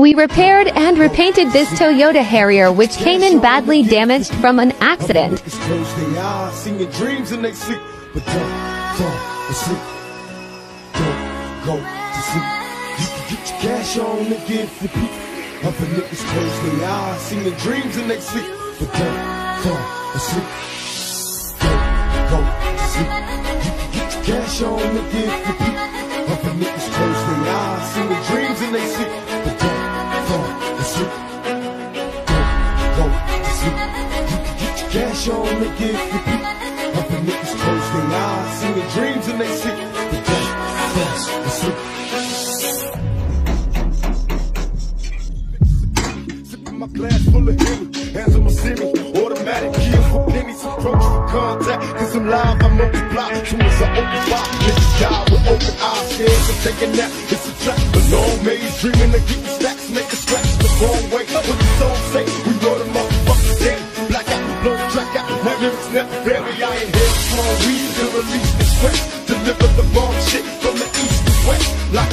We repaired and repainted this Toyota Harrier, which came in badly damaged from an accident. Close their eyes, singing dreams and they sleep, but don't fall asleep. Don't go to sleep. You can get your cash on again for peak. Other niggas close their eyes, singing dreams and they sleep, but don't fall asleep. Don't go to sleep. You can get your cash on again for peak. Other niggas close their eyes, singing dreams and they sleep, but don't fall asleep. Don't go to sleep. You can get your cash on again for peak. Other niggas close their eyes, singing dreams and they sleep, but don't fall asleep. Sipping my glass full of Henny, hands on my semi, automatic kill for pennies, approach for contact, cause I'm live, I multiply, soon as I open fire, niggas die with open eyes, scared of taking that, it's a trap, a long maze, dreaming of getting stacks, make a scratch the wrong way, what the song say, we wrote a motherfucking day, black out, blow track out, my lyrics never vary, I inhale strong weed to release the stress, deliver the wrong shit from the east to west, like